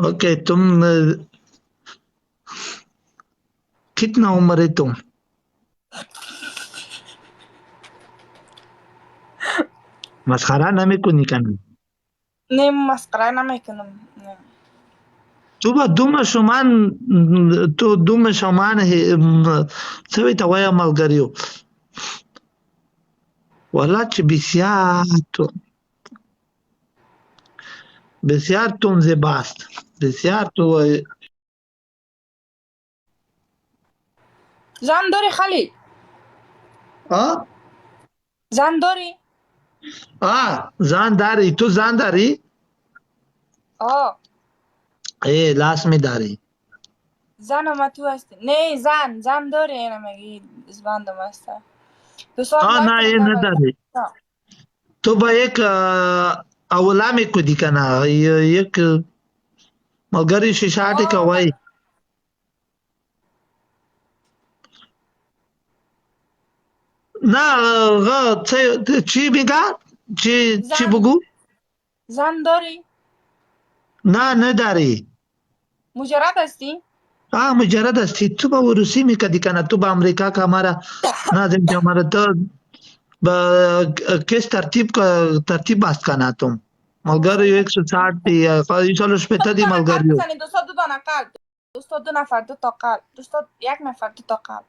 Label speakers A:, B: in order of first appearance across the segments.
A: ओके तुम कितना उम्र है तुम? مسخره نمیکنی کنی؟
B: نه مسخره نمیکنم. نه
A: تو با دوم شما تو دوم شما سوی تا وای ملګریو والله چې بسیار تون زیباست بسیار تو
B: زن داری خالی؟ زن داری؟
A: زن داری تو زن داری؟ لاس می داری
B: زن هم تو هستی؟ نه زن داری اینا مگی زباندم هسته
A: نه یه نداری تو با یک اولا میکنی کنه یک ملګری شیشاتی کوي نه چی میگه چی بگو
B: زن داری؟
A: نه نداری
B: مجرد هستی؟
A: مجرد هستی تو با روسی میکدی کنه تو با امریکا که हमारा نازم که हमारा تو با کس ترتیب باست کنه तुम ملګری 160 دی ایشالو شپته دی ملګریو
B: دوستا دو دانه قلب دوستا دو نفر دو تا قلب دوستا یک نفر دو تا قلب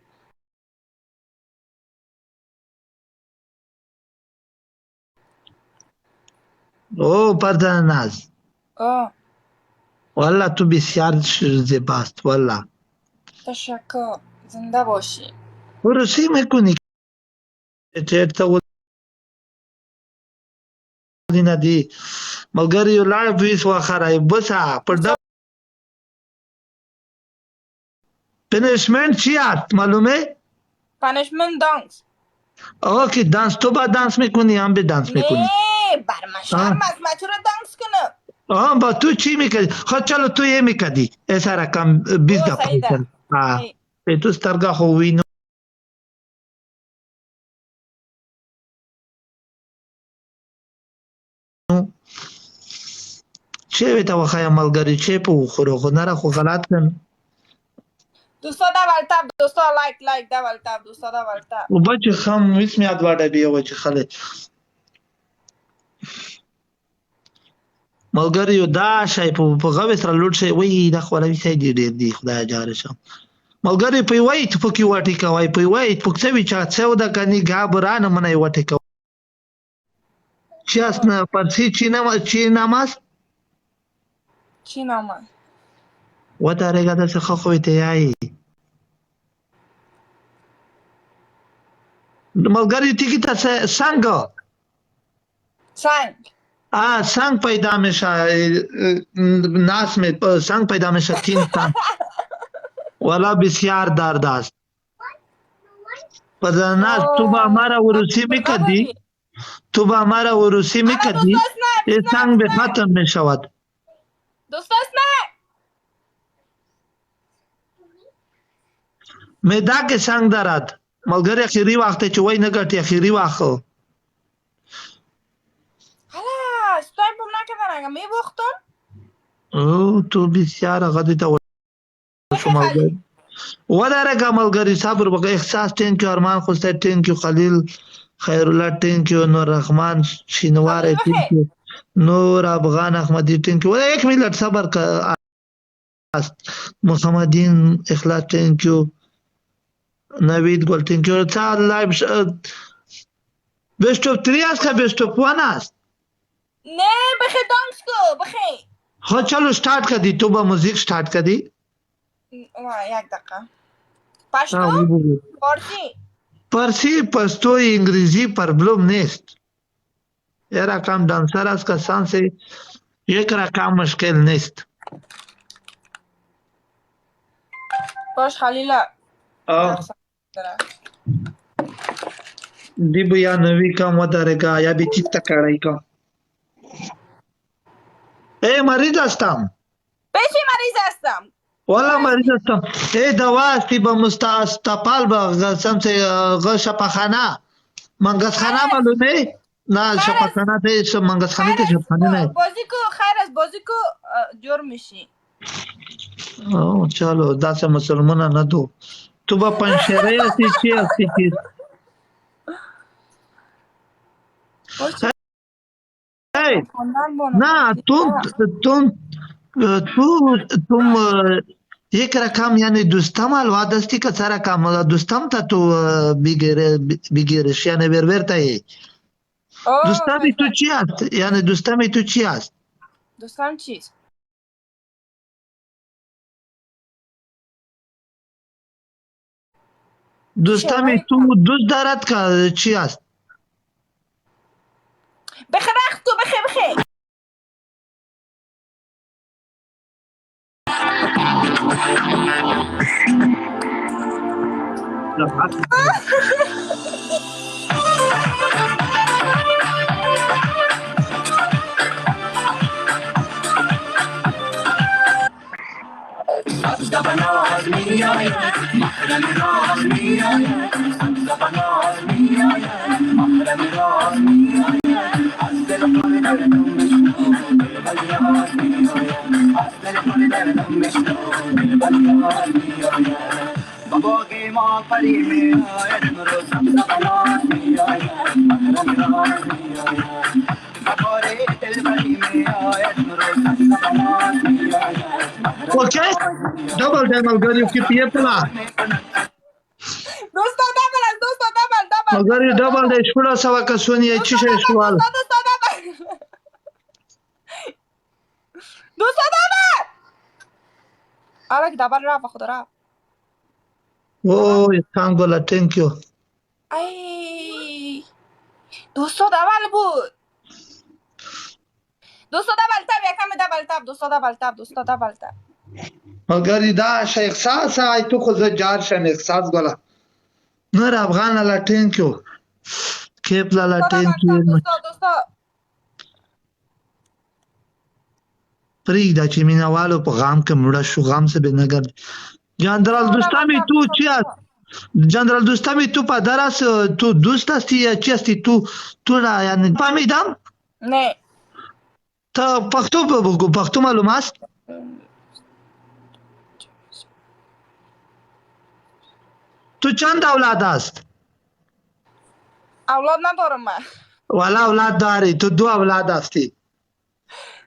A: او پردن ناز والله تو بسیار زیباست والله
B: تشکر زنده باشی
A: روسی میکنی چرته نه دی ملګری لاړ ویس واخره بسا پر پنشمنت چی است معلومه؟
B: پنشمنت دانس
A: اوکی دانس تو با دانس میکنی هم به دانس میکنی
B: نه برم شرم از ما چرا دانس کنم
A: با تو چی میکردی؟ خود چلو تو یه میکردی ایسا رکم 20 دفعه به تو سترگا خوی چه ویتا وخای ملګری چه په خورو خو نره خو غلط کن
B: دوستا دول تب دوستا لایک دول تب دوستا دول تب
A: و بچه خم اسم یاد واده بیا وچه خلی ملګری دا شای په غوی سره لوټ شي وای دا خولوي سای دی ډیر دی خدای جاره شم ملګری په وای ته پکې واټی کوي په وای پکې وی چا څو د کني غابرانه منای واټی کوي چیاس نه پرسی چی ناماس
B: چی ناماس
A: وتا رګه د څه خو ته یای ملګری تی کی ته سنگ پیدا میشه ناس में سنگ پیدا میشه تین سنگ वाला بسیار درد است پدرناز تو با हमारा وروسی میکدی تو با हमारा وروسی میکدی این سنگ به ختم میشود
B: دوست نه
A: میدا که سنگ دارد ملګری اخیری وخت چې وای نه ګټي اخیری وخت
B: خلاص تایم پم نکردن اگه میبختم
A: تو بسیار غدی تا شما وداره ملګری صبر وکړه احساس ټین کې ارمان خوسته ټین کې خلیل خیر الله ټین کې نور رحمان شینوار ټین کې نور افغان احمدی ټین کې وای 1 منټ صبر کا محمدین اخلاص ټین کې نوید گل ټین کې تا لایو بیسٹ اف 3 است که بیسٹ اف 1 است
B: نه بخی دانس کو بخی
A: خب چلو स्टार्ट कर दी तो बा म्यूजिक स्टार्ट कर दी
B: یک دقیقه پشتو
A: فارسی پشتو انگلیسی پرابلم نیست یه رقم دانسر است که سانس یک رقم مشکل نیست
B: باش خلیلا
A: دی بیا نوی کام ودارگا یا بی چیز تکڑائی کام مریض هستم
B: بچی مریض هستم
A: والا مریض هستم دوا هستی با مستقبل با سمت شفاخانه منگسخانه معلومه نه شفاخانه ته منگسخانه ته شفاخانه نه
B: بازی کو خیر از بازی کو جور میشی
A: چلو داسې مسلمانه نه دو تو با پنشیره هستی چی هستی چی هی نه तुम एक रकम यानी دوستم الواد هستی که سر رکم دوستم تا تو بگیرش یعنی برورتا ای دوستمی تو چی هست یعنی دوستمی تو چی هست
B: دوستم چیست
A: دوستمی تو دوست دارد که چی هست
B: بخیر تو بخیر
A: اوکی डबल डबल गरियो कि पिए पला
B: دوستا دبل
A: مگر डबल दे شپړه سوا کسونی چی شي سوال
B: دوستا دبل آره دبل را خود را
A: اوه تانگولا thank you
B: ای دوستا دبل بود دوستا دبل تاب یکم دبل تاب دوستا دبل تاب
A: مگر دا شیخ احساس ای تو خو جار شم احساس ګلا نور افغان لا thank you کیپ لا thank you
B: دوستا
A: پریږده چې مینوالو په غام کې مړه شو غام څه به نه ګرځي جنرال دوستمی تو چی هست جنرال دوستمی تو پدر است تو دوست هستی یا چی هستی تو را یعنی فهمیدم
B: نه
A: تا پښتو بگو پښتو معلوم است تو چند اولاد است
B: اولاد ندارم من
A: والا اولاد داری تو دو اولاد هستی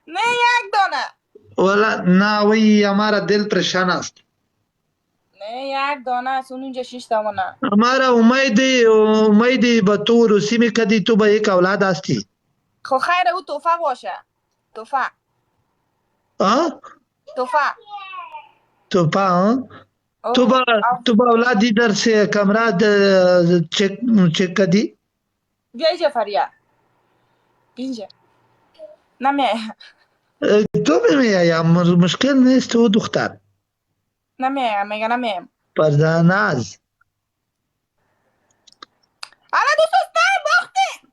B: نه یک دانه
A: والا نه وی हमारा दिल परेशान است
B: نه یک دانه است اونجا 6 دانه
A: हमारा उम्मीद به تو روسی می کدی تو به یک اولاد هستی
B: خو خیر او توفه باشه توفه
A: ها
B: توفه
A: ها تو با اولادی در سه کمره چک کدی
B: بیای جفریا اینجا نمیه
A: تو بمیه مشکل نیست تو دختر
B: نمیه میگه نمیه
A: پرداناز
B: حالا دوست نه باخته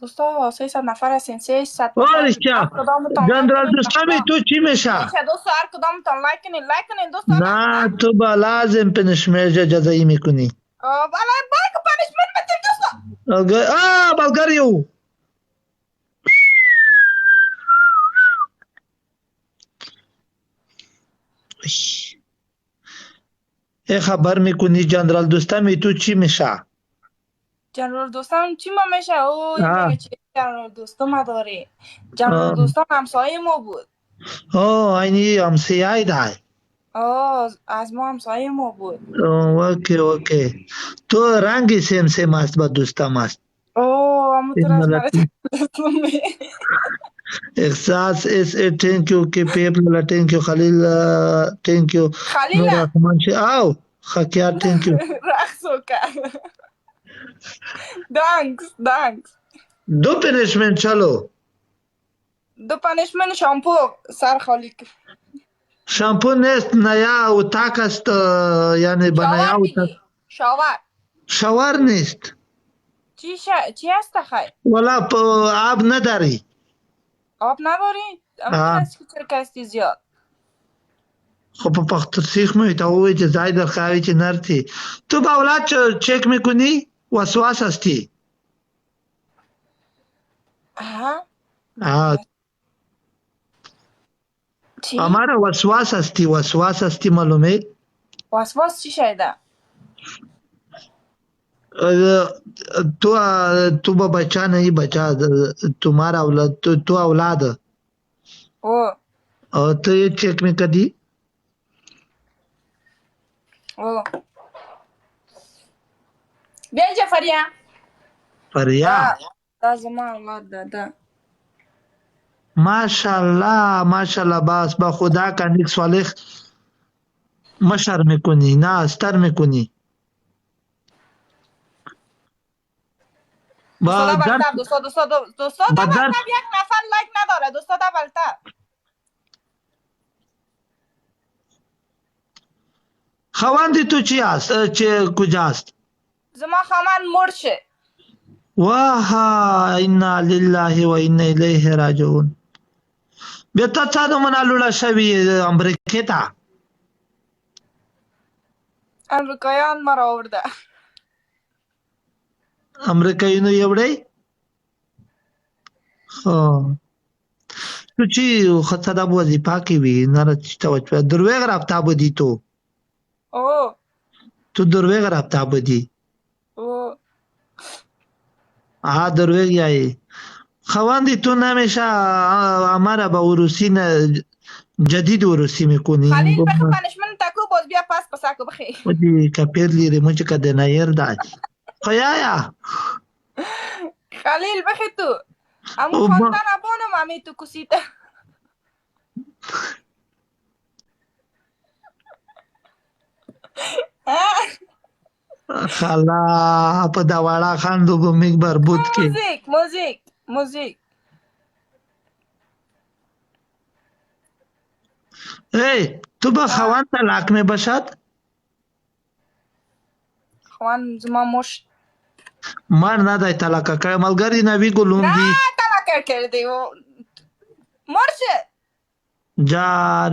B: دوستا 300 نفر هستین 300
A: وارشا جنرال دوستمی تو چی میشه
B: دوستا هر کدامتان لایک کنین دوستا
A: نه تو با لازم پنشمیر جزایی میکنی
B: بالا باید پنشمیر بتیم دوستا
A: بلگریو خبر میکنی جنرال دوستمی تو چی میشه
B: جنرال دوستم چی ما میشه او میگه چی جنرال دوستم داری جنرال دوستم همسایه ما بود
A: اینی همسایه دای
B: از ما همسایه ما بود
A: اوکی تو رنگی سیم است با دوستم است
B: همون طور از
A: احساس thank you که پیپل thank you خلیل thank you
B: خلیل
A: رحمان او خکیار thank you
B: رقصو کرد دانکس
A: دو پنشمنت چلو
B: دو پنشمنت شامپو سر خالی کن
A: شامپو نیست نیا و تاک است یعنی بنیا و تاک شاور نیست
B: چی هست خیلی
A: ولا آب نداری
B: آب نداری؟ اما کسی که چرکستی زیاد
A: خب په پښتو سیخ مې ته وایي چې ځای در خواهی چې نرتی تو با اولاد چک میکنی وسواس هستی हाँ
B: چی؟
A: हमारा वसवास हस्ती मालूम है
B: وسواس چی شده؟
A: तू बच्चा नहीं बच्चा तुम्हारा औलाद तू औलाद
B: او
A: और तो ये चेक में कदी
B: او بیا جعفریه
A: फरिया
B: دا زما اولاد ده
A: माशाल्लाह बस बा खुदा का निक सालेह मशर میکنی نه استر میکنی
B: دوستا
A: با
B: ده
A: درس
B: بلتر دوستا ده
A: با درس
B: بلتر یک نفر لایک نداره دوستا ده بلتر
A: خواندی تو چی است کجاست
B: زما خواهر مرد شه
A: واه انا لله و انا الیه راجعون بیا ته څه دومره لوړه شوې امریکې ته
B: امریکایان مرا آورده
A: امریکایینو یوړی خو تو چی خطا وظیفه کوي نه چې دروغ رابطه بدی
B: او
A: تو دروغ رابطه بدی
B: او
A: हाँ दरवेग याई खवांदी तू हमेशा हमारा उरुसी न जदीद उरुसी में कोनी
B: خلیل بخی پنشمن تکو باز بیا پس پسکو بخی
A: ودي كابير لي مجا كدنا يرداج خيايا
B: خلیل بخی تو امو
A: وب-
B: خواندن ابانو مامی تو کسیته
A: خلا په دا واړه خاندو به میګ بربود کې
B: موزیک
A: اے تو به خوان طلاق میں بشد
B: خوان زما مش
A: مر نه دای طلاق کړه ملګری نبی ګلوم
B: نه
A: دی
B: طلاق کردی و مرشه
A: جار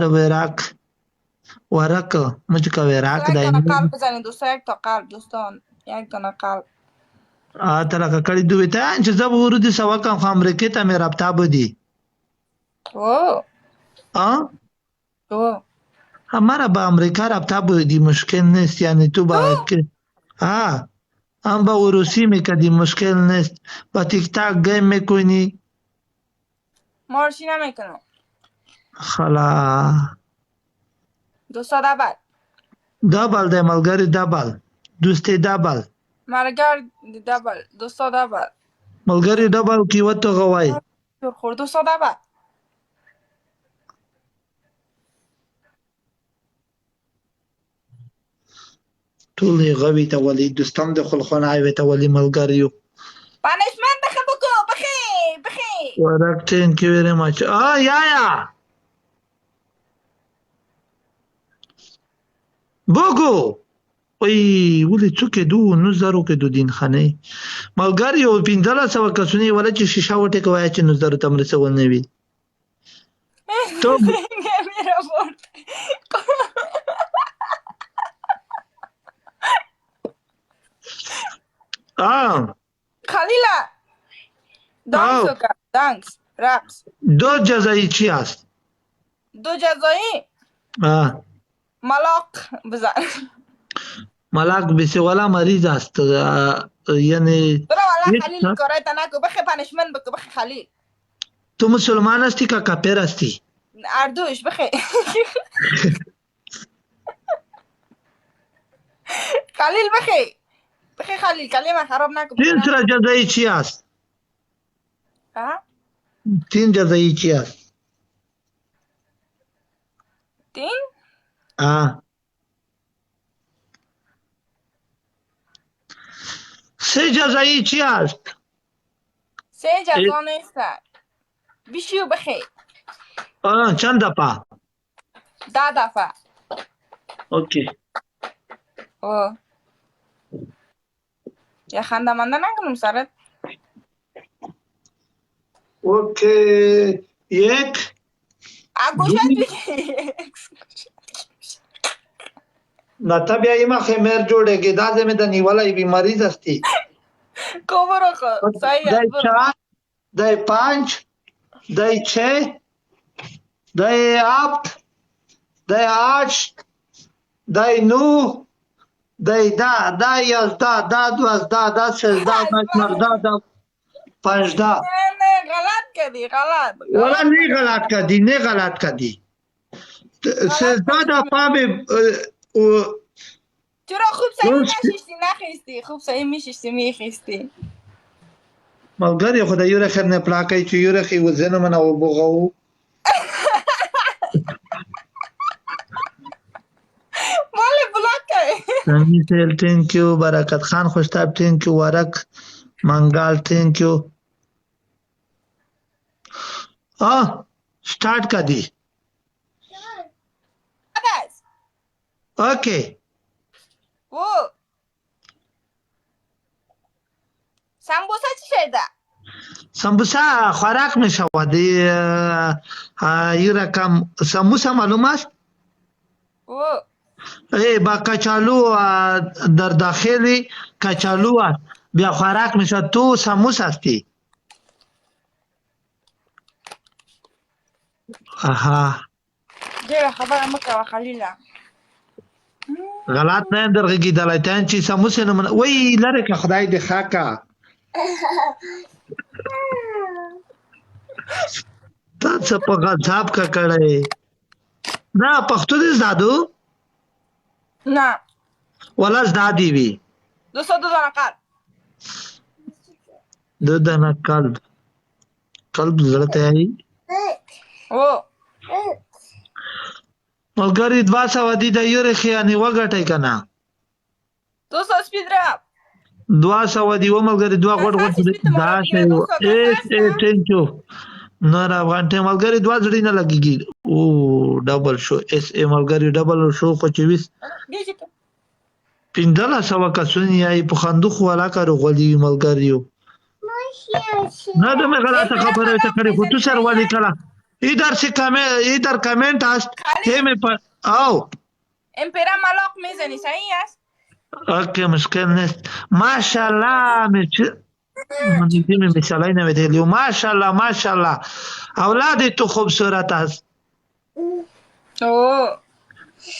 A: ورق مجھ کا وراق
B: یک
A: دای
B: دانه قلب بزنید دوستا یک تا قلب دوستان یک دانه قلب
A: طلاق کړي دوی ته چې زب ورودي سوا کم امریکې ته مې رابطه بدی
B: او
A: हाँ
B: او
A: हमारा बा अमेरिका रब्ता बुदी मुश्किल नेस्त यानी तू बा हाँ हम बा उरुसी में कदी मुश्किल नेस्त बा टिक टाक गेम में कोई नहीं
B: مرشی نمیکنم
A: خلا
B: دوستا دبل
A: دبل ده ملګری دبل دوستي دبل
B: مرگر دبل دوستا دبل
A: ملګری دبل کی وته غوای
B: شور خور دوستا دبل
A: ټول یې غوي ته ولي دوستم د خلخونه وي ته ولي ملګریو
B: پنشمن بخی بکو بخی
A: ورک thank you very much یا بوګو وی ولې څوک دو نو زرو کې دو دین خانه ملګری او 1500 کسونه ولا چې شیشه وټه کوي چې نو زرو تم رسول نه وي تو
B: Mira, por... خلیلا دانس وکر دانس رقص
A: دو جزایی چی است
B: دو جزایی ملاق بزن
A: ملاک بسی ولا مریض است یعنی
B: برو والا خلیل کارای تنکو بخی پنشمن بکو بخی خلیل
A: تو مسلمان هستی که کافر هستی
B: اردوش بخی خلیل بخی خلیل کلمه خراب نکن
A: تین سر جزایی چی است تین جزایی چی است
B: تین
A: سه جزایی چی است
B: سه جزا نیست بیشیو بخی
A: چند دفعه
B: 10 دفعه
A: اوکی
B: یا خنده منده نکنم سرت
A: اوکی یک
B: گوشت بگی
A: نه تا بیا ایما خمیر جوړेږي دا زمې د نیولای بیماری زستی
B: کومره خو صحیح
A: دای 4 دای 5 دای 6 دای 8 دای 8 دای 9 دای 10 دای 11 دا 12 دا 13 دا 14 دا 15
B: نه غلط کردی غلط
A: ولا نہیں غلط کردی نہیں غلط کردی 13 دا پامه
B: چرا خوب صحیح نشستی نخیستی خوب صحیح میشستی میخیستی
A: ملګری خدای یو خیر نه پلاکای چې یو رخي وزنه منه او بوغو
B: مال بلاکای
A: سمی سیل تhank you برکت خان خوشتاب thank you ورک منګال thank you start कर दी ओके
B: वो समोसा چی شده
A: समोसा خوراک می شود یه رقم समोसा معلوم است
B: वो
A: با کچالو در داخلی کچالو است بیا خوراک می شود تو समोसा هستی آها
B: ډېره خبره مه کوه خلیله
A: غلط نه یم درغږېدلی ته یم چې سموسې نه وایي لرې که خدای دې ښه که تا څه په غضب که کړی نه پښتو دې زده دو
B: نه
A: ولا زده دې وي
B: 202 دانه قلب
A: 2 دانه قلب زړه ته یې
B: वो
A: ملګري 200 دي د یو رخي یعنې وګټئ که نه
B: 200 سپید رب
A: 200 دي وملګري 2 غوټ دا شی thank you نور افغان ټیم ملګري 2 زړی نه لګیږي او ډبل شو اس ای ملګري ډبل شو 25 1500 کسونه یې په خندوق والا کارو غولي ملګریو نه دمه غلطه خبره ته کړې خو تو سر والی کړه ادھر کامنت است همه پر او
B: امپرا ملاق میزنی صحیح است
A: اوکی مشکل نیست ماشاءالله من مثالای نمیدهلیو ماشاءالله اولاد تو خوبصورت است
B: اوه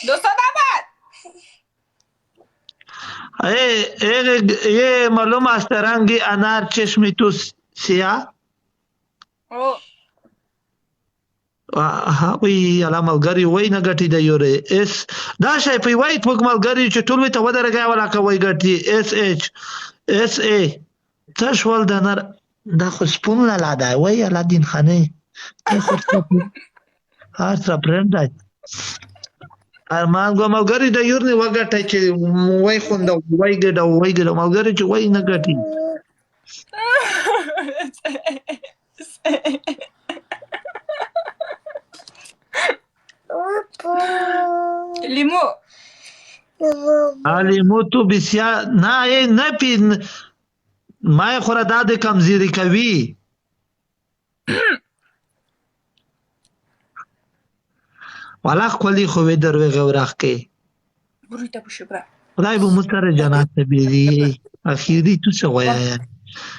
B: 200 دامد
A: یه معلوم است رنگ انار چشم تو سیاه
B: اوه
A: وی علامه ملګری وای نه ګټي د یوره اس دا شی په وای په ملګری چې ټول ته ودرګا ولا کوي ګټي اس ایچ اس ای تشول د نر دا خو سپون لا لاده وای الادین خانه خو هر څه برند ارمان ګو ملګری د یور نه وګټي چې وای خوند وای ګډ ملګری چې وای نه ګټي لیمو تو بسیار نه پی ما خوره دا د کمزیری کوي والا خپلی خو در غوراخ کې
B: برویته بشبره
A: خدای به مستر جنات بیری اخیری تو څه وایي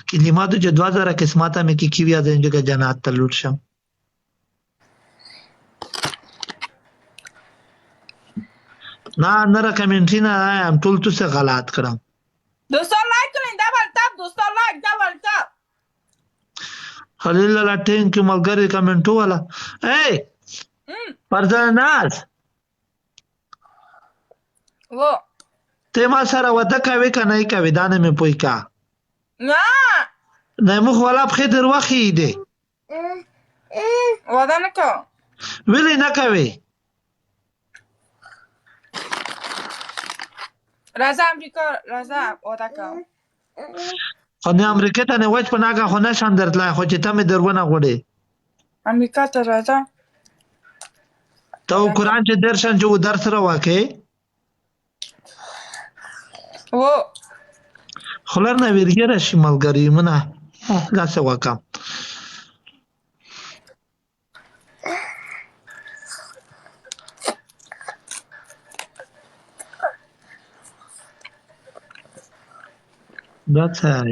A: کلماتو چې 2000 قسمته مې کې کیویا د جنات ته لوټ شم نه را کمنټی نه ام ټول تو څه غلط کړم
B: 200 لایک کړئ ډبل ټاپ 200 لایک ډبل ټاپ
A: خلیل لا ټینک ملګری کمنټو والا اے پرځناز
B: و
A: ته ما سره ودا کوي کنه کوي دانه مې پوي کا نه مخ ولا په خیر وخی دی
B: ودا نه کو
A: ویلې نه کوي
B: راځه امریکا راځه ودا کو
A: خو نه امریکا ته نه وځ په ناګه خو نشم درتلای خو چې ته مې درونه غوړې
B: امریکا ته راځه
A: ته قرآن چې درشن چې درس را واکې
B: و
A: خلر نه ویرګه راشي ملګری منه لاسه وکم That's how